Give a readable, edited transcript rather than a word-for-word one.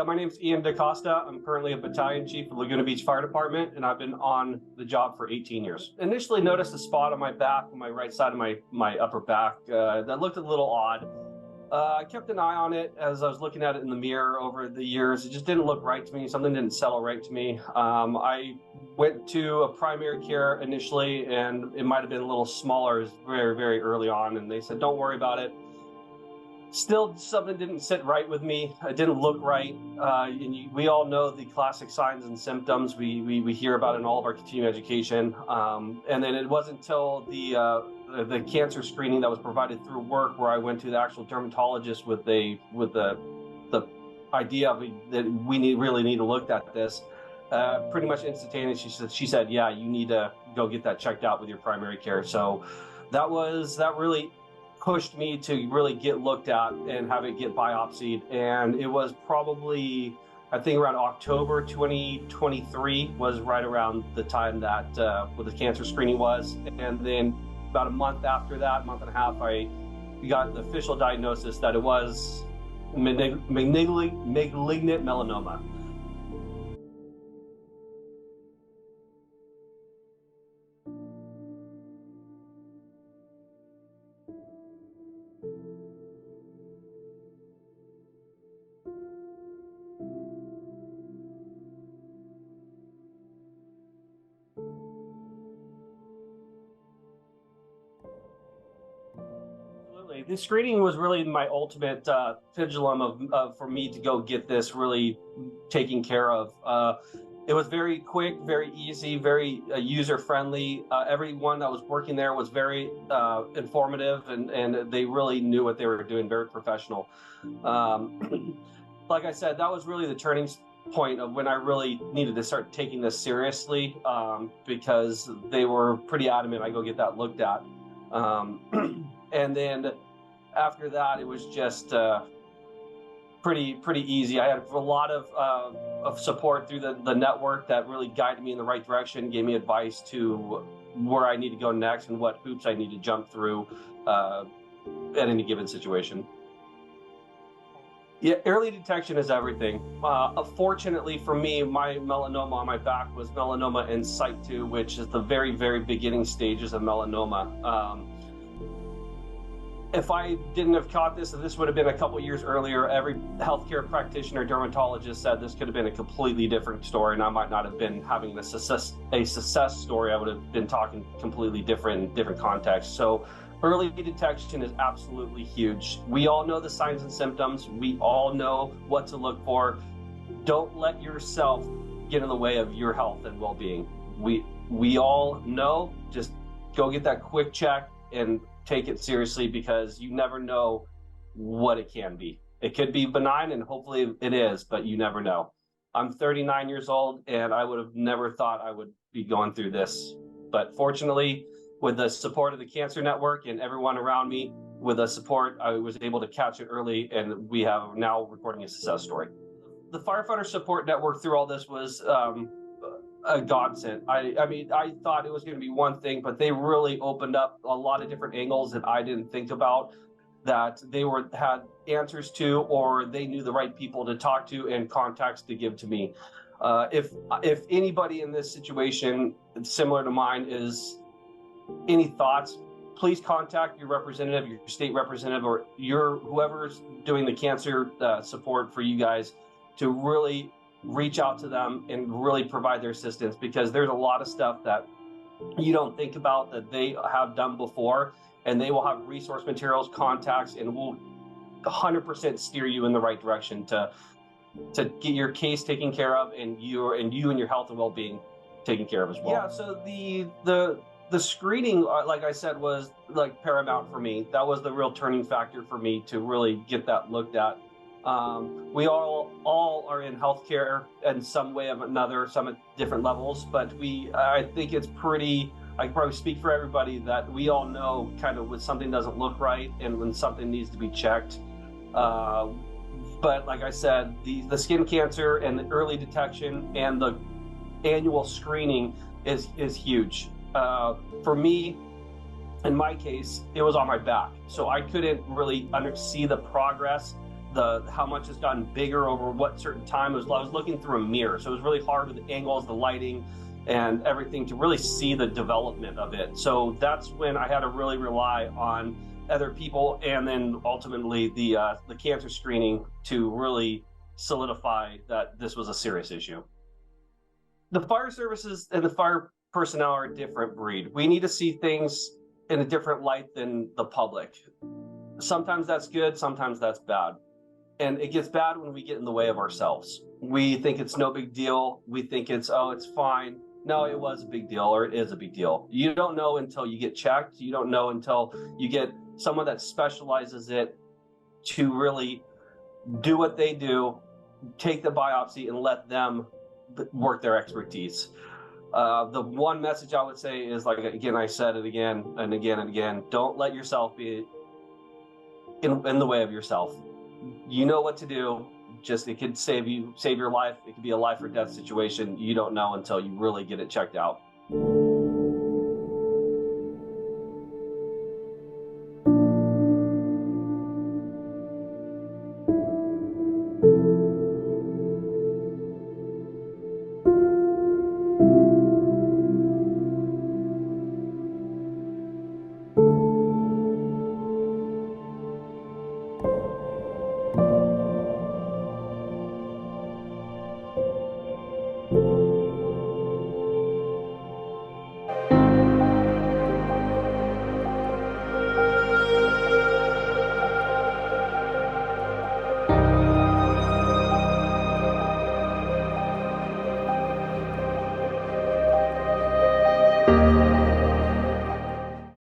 Yeah, my name's DaCosta. I'm currently a battalion chief of Laguna Beach Fire Department, and I've been on the job for 18 years. Initially noticed a spot on my back, on my right side of my upper back, that looked a little odd. I kept an eye on it as I was looking at it in the mirror over the years. It just didn't look right to me. Something didn't settle right to me. I went to a primary care initially, and it might have been a little smaller. It was very, very early on, and they said, don't worry about it. Still, something didn't sit right with me. It didn't look right. We all know the classic signs and symptoms we hear about in all of our continuing education. And then it wasn't until the cancer screening that was provided through work where I went to the actual dermatologist with the idea of that we really need to look at this. Pretty much instantaneously, she said, yeah, you need to go get that checked out with your primary care. So that really pushed me to really get looked at and have it get biopsied. And it was probably, I think around October 2023 was right around the time that what the cancer screening was. And then about a month after that, month and a half, I got the official diagnosis that it was malignant melanoma. The screening was really my ultimate pendulum for me to go get this really taken care of. It was very quick, very easy, very user-friendly. Everyone that was working there was very informative, and they really knew what they were doing, very professional. Like I said, that was really the turning point of when I really needed to start taking this seriously, because they were pretty adamant I go get that looked at. And then after that, it was just pretty easy. I had a lot of support through the network that really guided me in the right direction, gave me advice to where I need to go next and what hoops I need to jump through at any given situation. Yeah, early detection is everything. Fortunately for me, my melanoma on my back was melanoma in situ, which is the very, very beginning stages of melanoma. If I didn't have caught this, if this would have been a couple years earlier, every healthcare practitioner, dermatologist said this could have been a completely different story, and I might not have been having a success story. I would have been talking completely different context. So early detection is absolutely huge. We all know the signs and symptoms. We all know what to look for. Don't let yourself get in the way of your health and well-being. We all know, just go get that quick check and take it seriously, because you never know what it can be. It could be benign, and hopefully it is, but you never know. I'm 39 years old, and I would have never thought I would be going through this. But fortunately, with the support of the Cancer Network and everyone around me, with the support, I was able to catch it early, and we have now recording a success story. The Firefighter Support Network through all this was a godsend. I mean, I thought it was going to be one thing, but they really opened up a lot of different angles that I didn't think about, that they had answers to, or they knew the right people to talk to and contacts to give to me. If anybody in this situation similar to mine is any thoughts, please contact your representative, your state representative, or whoever's doing the cancer support for you guys, to really reach out to them and really provide their assistance, because there's a lot of stuff that you don't think about that they have done before, and they will have resource materials, contacts, and will 100% steer you in the right direction to get your case taken care of, and you and your health and well-being taken care of as well. Yeah, so the screening, like I said, was like paramount for me. That was the real turning factor for me to really get that looked at. We all are in healthcare in some way or another, some at different levels, but I think it's I can probably speak for everybody that we all know kind of when something doesn't look right and when something needs to be checked. But like I said, the skin cancer and the early detection and the annual screening is huge. For me, in my case, it was on my back, so I couldn't really see the progress the how much it's gotten bigger over what certain time. I was looking through a mirror, so it was really hard with the angles, the lighting, and everything to really see the development of it. So that's when I had to really rely on other people, and then ultimately the cancer screening to really solidify that this was a serious issue. The fire services and the fire personnel are a different breed. We need to see things in a different light than the public. Sometimes that's good, sometimes that's bad. And it gets bad when we get in the way of ourselves. We think it's no big deal. We think it's, oh, it's fine. No, it was a big deal, or it is a big deal. You don't know until you get checked. You don't know until you get someone that specializes it to really do what they do, take the biopsy and let them work their expertise. The one message I would say is, like, again, I said it again and again and again, don't let yourself be in the way of yourself. You know what to do. Just, it could save your life. It could be a life or death situation. You don't know until you really get it checked out.